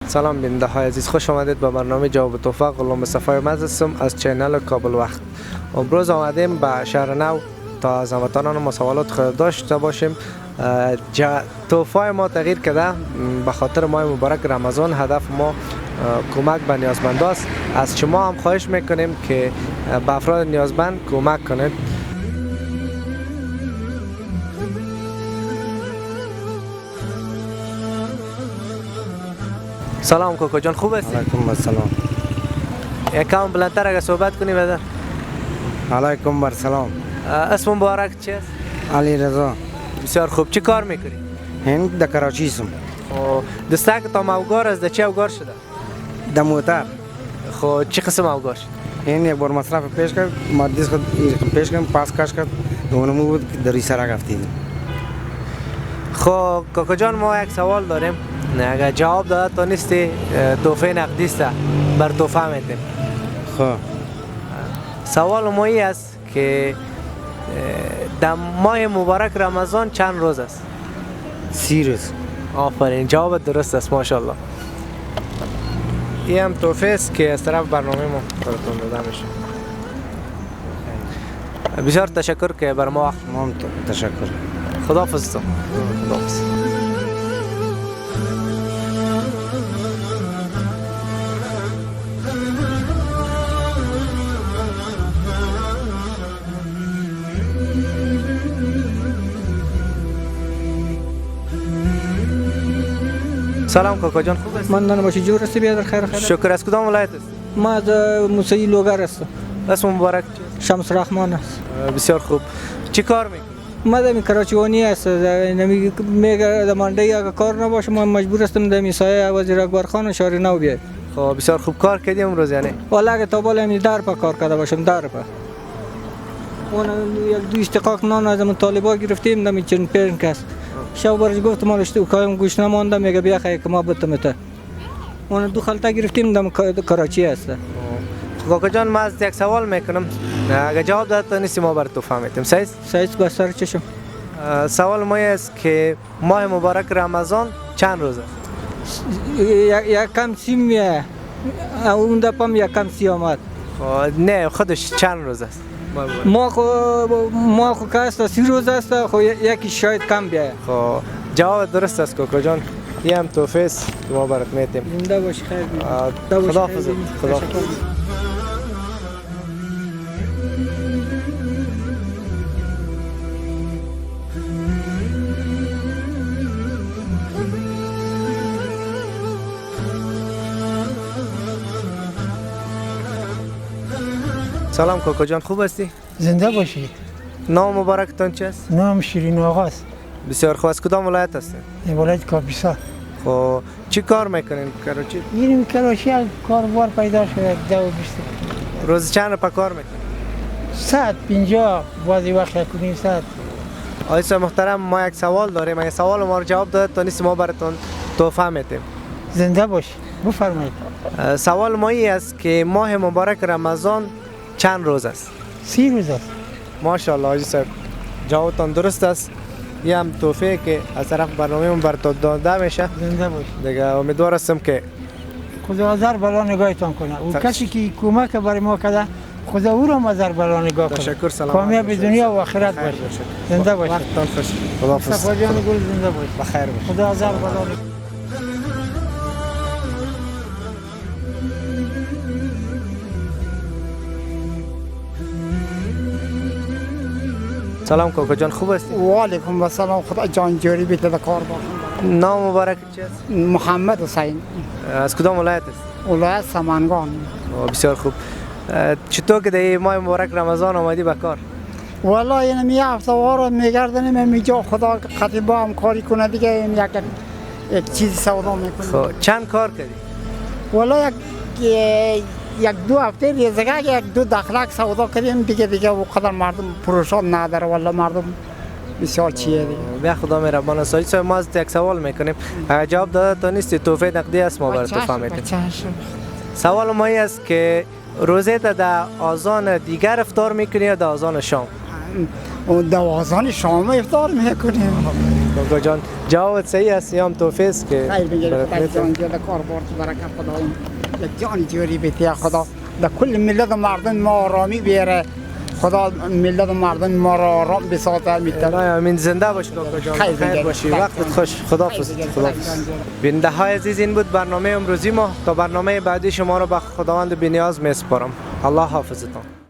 سلام بیننده های عزیز، خوش آمدید به برنامه جواب تحفه. غلام مصطفی مز هستم از چینل کابل وقت. امروز آمدیم به شهر نو تا از هموطنان ما سوالات خود داشته باشیم. تحفه ما تغییر کرده به خاطر ماه مبارک رمضان. هدف ما کمک به نیازمندان است. از شما هم خواهش میکنیم که به افراد نیازمند کمک کنید. سلام کوکو جان، خوب هستی؟ علیکم السلام. یکم بلندتر اگه صحبت کنی بدر. علیکم بر سلام. اسم مبارک چی است؟ علی رضا. بسیار خوب. چی کار میکنی؟ هند در کراچی هستم. دستک تا اوگار از چه اوگار شده؟ در موتر. خب چی قسم اوگار شد؟ این یک بار مصرف پیش کرد، مادیس خود پیش کرد، پاس کش کرد، دونمو بود که در این سرک افتیدیم. خب کوکو جان، ما یک سوال داریم. اگر جواب داده تو نیستی تحفه نقدی است، بر تحفه میتیم. خب سوال ما این است که در ماه مبارک رمضان چند روز است؟ 30 روز. آفرین، جواب درست است، ماشاءالله. این هم تحفه است که از طرف برنامه ما براتون داده میشه. بسیار تشکر که بر ما وقت. ما هم تشکر. خداحافظ. خداحافظ. سلام کوکو جان، خوب است؟ من نباشی جور است بیادر خیر خیر. شکر. از کدام ولایت است؟ ما از موسیقی لوگر هستم. اسم مبارک چیست؟ شمس رحمان است. بسیار خوب. چی کار میکنی؟ ما در کراچیوانی است. میگه در منډی اگه کار نباشه ما مجبور هستم در میسایه وزیر اکبر خان و شهر نو بیایم. خب بسیار خوب. کار کردی امروز یعنی؟ والا اگه تا بالا می در پا کار کرده باشم در پا. اون یک دو استقاق نان از طالبا گرفتیم دمی چن پرن کس. شب برش گفت ما رشته کایم گوش نمانده، میگه بیا خیلی که ما بتمته. اون دو خلطه گرفتیم دم کراچی است. کوکو جان، ما از یک سوال میکنم. اگه جواب داده نیستی ما بر تو فهمیدیم. سایز به سر چشم. سوال ما است که ماه مبارک رمضان چند روز است؟ یک کم سیم میه. اون دپم یک کم سی آمد. نه، خودش چند روز است؟ ما خو که است 30 روز است، خو یکی شاید کم بیاید. خب جواب درست است کوکو جان. این هم تحفه است که ما برات میتیم. زنده باش خیر. خداحافظ. خداحافظ. سلام کوکو جان، خوب هستی؟ زنده باشی. نام مبارکتان چی است؟ نام شیرین آقا است. بسیار خوب. از کدام ولایت هستید؟ ولایت کاپیسا. خب چی کار میکنین کراچی؟ میریم کراچی، کاروبار پیدا شده 10 و 20. روز چند پا کار میکنین؟ 150 بعضی وقت کنیم 100. آقای محترم، ما یک سوال داریم. اگه سوال ما رو جواب داد تا نیست ما براتون تحفه میتیم. زنده باشی. بفرمایید. سوال ما این است که ماه مبارک رمضان چند روز است؟ 30 روز است. ماشاءالله حاجی صاحب، جوابتان درست است. یه هم تحفه که از طرف برنامه من براتون داده میشه. زنده باشی. دیگه امیدوار هستم که خدا از هر بلا نگاهتان کنه. اون کسی که کمک برای ما کرده خدا او را از هر بلا نگاه کنه. تشکر. سلام. کامیاب دنیا و آخرت باشی. زنده باشی. وقتتان خوش. خداحافظ. مصطفی جان گل زنده باشی. بخیر باش. خدا از هر بلا نگاه. سلام کوکو جان، خوب هستی؟ و علیکم السلام. خدا جان جوری بیت در کار باشه. نام مبارک چی است؟ محمد حسین. از کدام ولایت است؟ ولایت سمنگان. بسیار خوب. چطور که در ماه مبارک رمضان آمدی به کار؟ والا این می هفته رو میگردنیم اینجا، خدا خطیبا هم کاری کنه دیگه. این یک چیز سودا میکنه. خب چند کار کردی؟ والا یک دو هفته ریزگاه یک دو دخلک سودا کردیم دیگه و قدر مردم پروشان نداره. والا مردم بسیار چیه دیگه. به خدا مهربان است. صاحب ما از یک سوال میکنیم. اگر جواب داده تا نیستی تحفه نقدی است ما برات فهمیدیم. سوال ما این است که روزه در آذان دیگر افطار میکنی یا در آذان شام؟ در آذان شام افطار میکنیم. کاکا جان جواب صحیح است یا هم توفیق است که خیر بگیری برات خدای می‌تونم؟ جان زیاده کار بارت برکت خدا اون یک جانی جوری بیتی خدا در کل ملت و مردم ما آرامی بیاره خدا ملت و مردم ما را آرام بسازه میتونه الهی امین زنده باش کاکا جان خیر خیر بگیری. باشی وقتت خوش خداحافظ خداحافظ بیننده های عزیز این بود برنامه امروزی ما تا برنامه بعدی شما را به خداوند بی‌نیاز میسپارم الله حافظتان